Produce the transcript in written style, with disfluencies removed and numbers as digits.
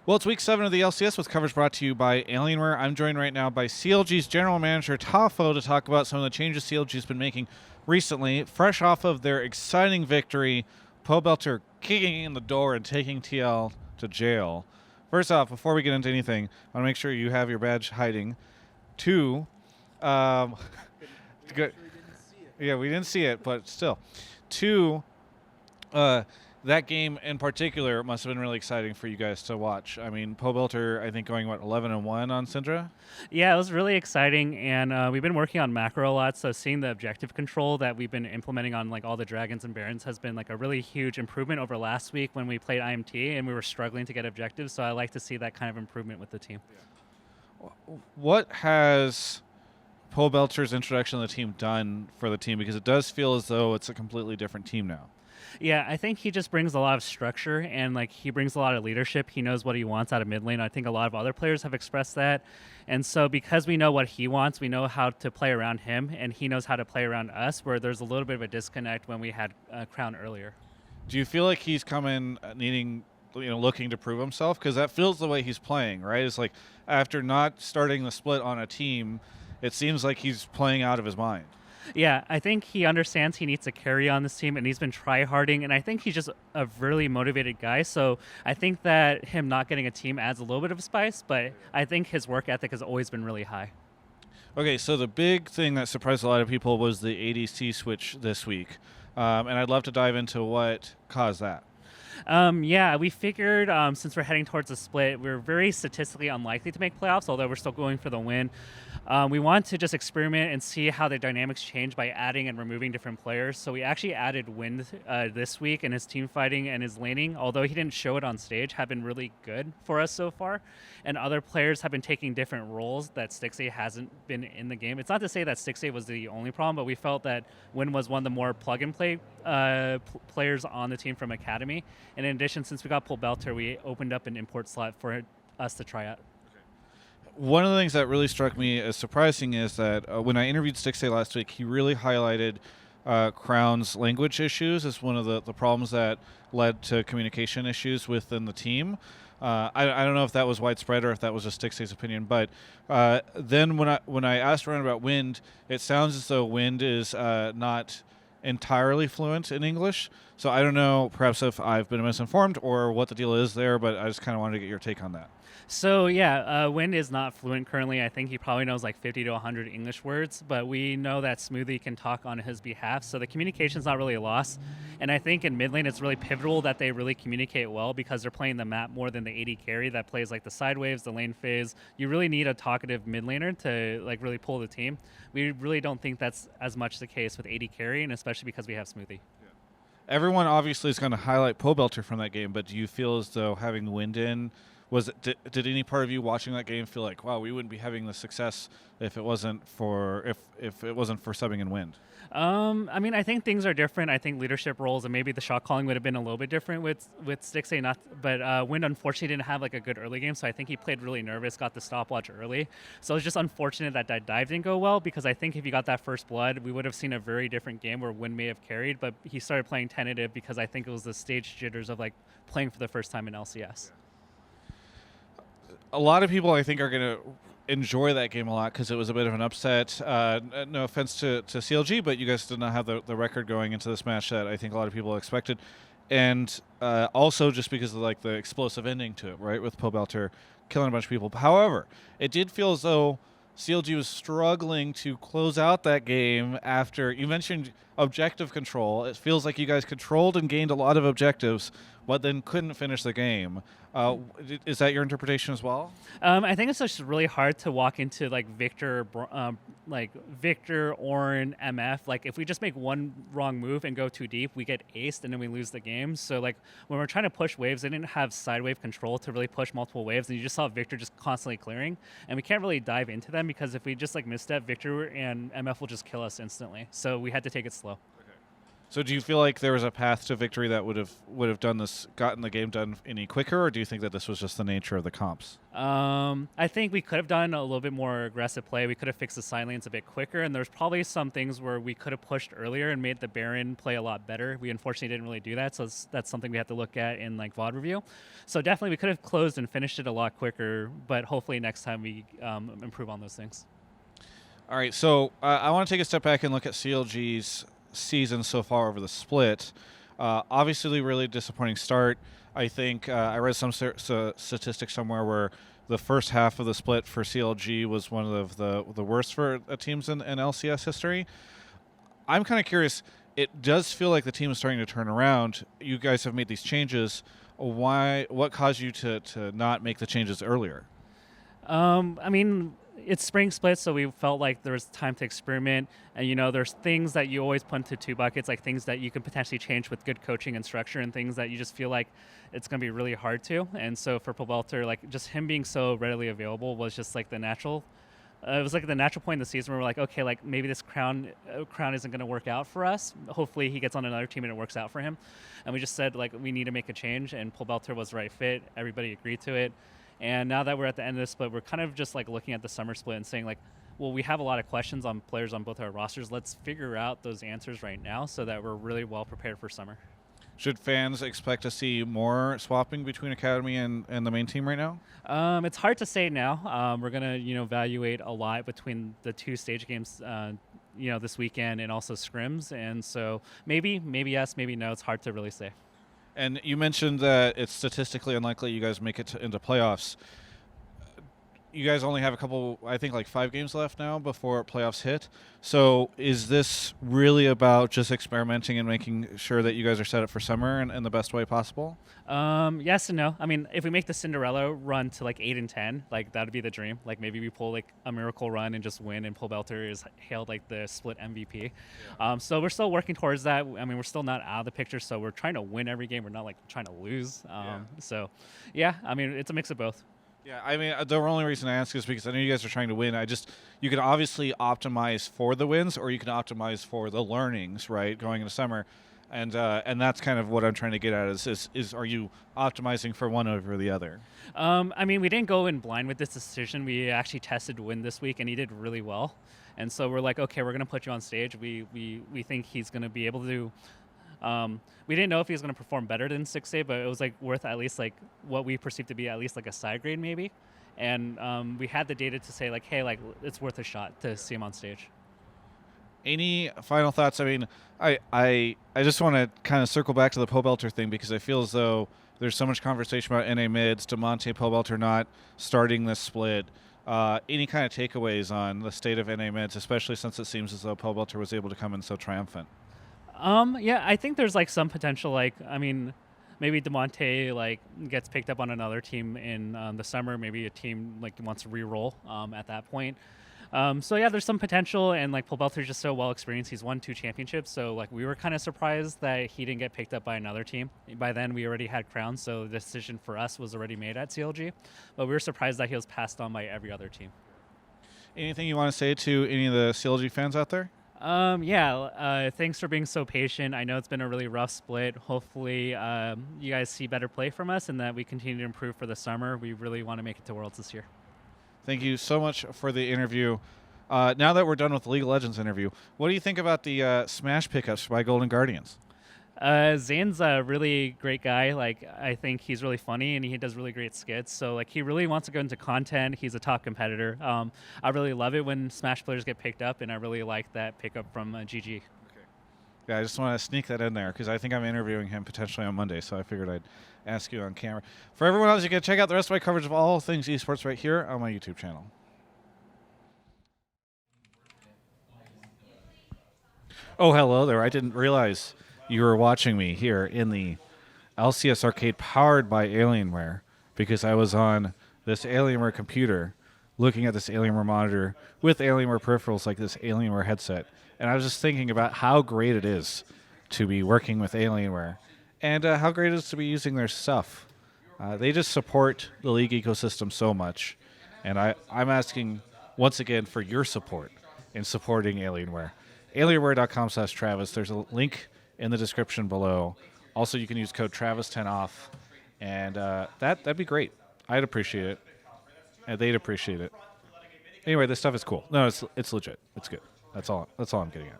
Well, it's week 7 of the LCS with coverage brought to you by Alienware. I'm joined right now by CLG's general manager, Tafo, to talk about some of the changes CLG's been making recently. Fresh off of their exciting victory, Pobelter kicking in the door and taking TL to jail. First off, before we get into anything, I want to make sure you have your badge hiding. Two, good. Yeah, we didn't see it, but still. Two, that game in particular must have been really exciting for you guys to watch. I mean, Pobelter, I think, going, 11-1 on Syndra? Yeah, it was really exciting, and we've been working on macro a lot, so seeing the objective control that we've been implementing on all the dragons and barons has been a really huge improvement over last week when we played IMT and we were struggling to get objectives, so I like to see that kind of improvement with the team. What has Pobelter's introduction of the team done for the team? Because it does feel as though it's a completely different team now. Yeah, I think he just brings a lot of structure and he brings a lot of leadership. He knows what he wants out of mid lane. I think a lot of other players have expressed that. And so because we know what he wants, we know how to play around him, and he knows how to play around us, where there's a little bit of a disconnect when we had Crown earlier. Do you feel like he's coming needing, looking to prove himself? Because that feels the way he's playing, right? It's like after not starting the split on a team, it seems like he's playing out of his mind. Yeah, I think he understands he needs to carry on this team, and he's been try-harding, and I think he's just a really motivated guy. So I think that him not getting a team adds a little bit of spice, but I think his work ethic has always been really high. Okay, so the big thing that surprised a lot of people was the ADC switch this week, and I'd love to dive into what caused that. Yeah, we figured since we're heading towards a split, we're very statistically unlikely to make playoffs, although we're still going for the win. We want to just experiment and see how the dynamics change by adding and removing different players. So we actually added Wind this week, and his team fighting and his laning, although he didn't show it on stage, have been really good for us so far. And other players have been taking different roles that Stixxay hasn't been in the game. It's not to say that Stixxay was the only problem, but we felt that Wind was one of the more plug-and-play players on the team from Academy. And in addition, since we got Pobelter, we opened up an import slot for us to try out. One of the things that really struck me as surprising is that when I interviewed Stixxay last week, he really highlighted Crown's language issues as one of the problems that led to communication issues within the team. I don't know if that was widespread or if that was just Stixxay's opinion, but then when I asked around about Wind, it sounds as though Wind is not entirely fluent in English. So I don't know, perhaps if I've been misinformed or what the deal is there, but I just kind of wanted to get your take on that. So yeah, Wind is not fluent currently. I think he probably knows 50 to 100 English words, but we know that Smoothie can talk on his behalf, so the communication's not really a loss. And I think in mid lane it's really pivotal that they really communicate well, because they're playing the map more than the AD carry that plays the side waves, the lane phase. You really need a talkative mid laner to really pull the team. We really don't think that's as much the case with AD carry, and especially because we have Smoothie. Everyone obviously is going to highlight Pobelter from that game, but do you feel as though having Wind in, did any part of you watching that game feel like, wow, we wouldn't be having the success if it wasn't for subbing in Wind? I mean, I think things are different. I think leadership roles and maybe the shot calling would have been a little bit different with Stixxay. But Wind unfortunately didn't have a good early game, so I think he played really nervous, got the stopwatch early. So it's just unfortunate that dive didn't go well, because I think if he got that first blood, we would have seen a very different game where Wind may have carried. But he started playing tentative because I think it was the stage jitters of playing for the first time in LCS. A lot of people, I think, are going to enjoy that game a lot because it was a bit of an upset. No offense to CLG, but you guys did not have the record going into this match that I think a lot of people expected. And also just because of the explosive ending to it, right, with Pobelter killing a bunch of people. However, it did feel as though CLG was struggling to close out that game after, you mentioned objective control. It feels like you guys controlled and gained a lot of objectives, but then couldn't finish the game. Is that your interpretation as well? I think it's just really hard to walk into Victor, Victor, Ornn, MF. If we just make one wrong move and go too deep, we get aced and then we lose the game. So when we're trying to push waves, they didn't have side wave control to really push multiple waves, and you just saw Victor just constantly clearing. And we can't really dive into them because if we just misstep, Victor and MF will just kill us instantly. So we had to take it slow. So do you feel like there was a path to victory that would have gotten the game done any quicker, or do you think that this was just the nature of the comps? I think we could have done a little bit more aggressive play. We could have fixed the side lanes a bit quicker, and there's probably some things where we could have pushed earlier and made the Baron play a lot better. We unfortunately didn't really do that, so that's something we have to look at in like VOD review. So definitely we could have closed and finished it a lot quicker, but hopefully next time we improve on those things. All right, so I want to take a step back and look at CLG's season so far over the split. Obviously, really disappointing start. I think I read some statistics somewhere where the first half of the split for CLG was one of the worst for teams in LCS history. I'm kind of curious. It does feel like the team is starting to turn around. You guys have made these changes. Why? What caused you to not make the changes earlier? I mean, it's spring split, so we felt like there was time to experiment. And, there's things that you always put into two buckets, like things that you can potentially change with good coaching and structure, and things that you just feel like it's going to be really hard to. And so for Pobelter, like just him being so readily available was just like the natural. It was like the natural point in the season where we're like, okay, like maybe this crown isn't going to work out for us. Hopefully he gets on another team and it works out for him. And we just said like we need to make a change, and Pobelter was the right fit. Everybody agreed to it. And now that we're at the end of the split, we're kind of just like looking at the summer split and saying like, well, we have a lot of questions on players on both our rosters. Let's figure out those answers right now so that we're really well prepared for summer. Should fans expect to see more swapping between Academy and the main team right now? It's hard to say now. We're going to, evaluate a lot between the two stage games, this weekend and also scrims. And so maybe yes, maybe no. It's hard to really say. And you mentioned that it's statistically unlikely you guys make it into playoffs. You guys only have a couple, I think like 5 games left now before playoffs hit. So is this really about just experimenting and making sure that you guys are set up for summer in the best way possible? Yes and no. I mean, if we make the Cinderella run to like 8-10, like that would be the dream. Like maybe we pull like a miracle run and just win, and Pobelter is hailed like the split MVP. Yeah. So we're still working towards that. I mean, we're still not out of the picture, so we're trying to win every game. We're not like trying to lose. So yeah, I mean, it's a mix of both. Yeah, I mean, the only reason I ask is because I know you guys are trying to win. You can obviously optimize for the wins, or you can optimize for the learnings, right, going into summer, and that's kind of what I'm trying to get at is are you optimizing for one over the other? I mean, we didn't go in blind with this decision. We actually tested Win this week, and he did really well. And so we're like, okay, we're going to put you on stage. We think he's going to be able to. We didn't know if he was going to perform better than 6A, but it was like worth at least like what we perceived to be at least like a side grade maybe. And we had the data to say like, hey, like it's worth a shot to see him on stage. Any final thoughts? I mean, I just want to kind of circle back to the Pobelter thing because I feel as though there's so much conversation about NA mids, Demonte Pobelter not starting this split. Any kind of takeaways on the state of NA mids, especially since it seems as though Pobelter was able to come in so triumphant? Yeah, I think there's like some potential. Like, I mean, maybe Demonte like gets picked up on another team in the summer. Maybe a team like wants to re-roll at that point. So yeah, there's some potential, and like Pobelter's just so well experienced. He's won 2 championships, so like we were kind of surprised that he didn't get picked up by another team. By then, we already had crowns, so the decision for us was already made at CLG. But we were surprised that he was passed on by every other team. Anything you want to say to any of the CLG fans out there? Thanks for being so patient. I know it's been a really rough split. Hopefully, you guys see better play from us and that we continue to improve for the summer. We really want to make it to Worlds this year. Thank you so much for the interview. Now that we're done with the League of Legends interview, what do you think about the Smash pickups by Golden Guardians? Zane's a really great guy. Like, I think he's really funny and he does really great skits. So, like, he really wants to go into content. He's a top competitor. I really love it when Smash players get picked up, and I really like that pickup from GG. Okay. Yeah, I just want to sneak that in there because I think I'm interviewing him potentially on Monday, so I figured I'd ask you on camera. For everyone else, you can check out the rest of my coverage of all things esports right here on my YouTube channel. Oh, hello there. I didn't realize you were watching me here in the LCS arcade powered by Alienware because I was on this Alienware computer looking at this Alienware monitor with Alienware peripherals like this Alienware headset. And I was just thinking about how great it is to be working with Alienware and how great it is to be using their stuff. They just support the League ecosystem so much. And I'm asking once again for your support in supporting Alienware. Alienware.com/Travis. There's a link in the description below. Also, you can use code Travis10 off, and that'd be great. I'd appreciate it, and they'd appreciate it. Anyway, this stuff is cool. No, it's legit. It's good. That's all I'm getting at.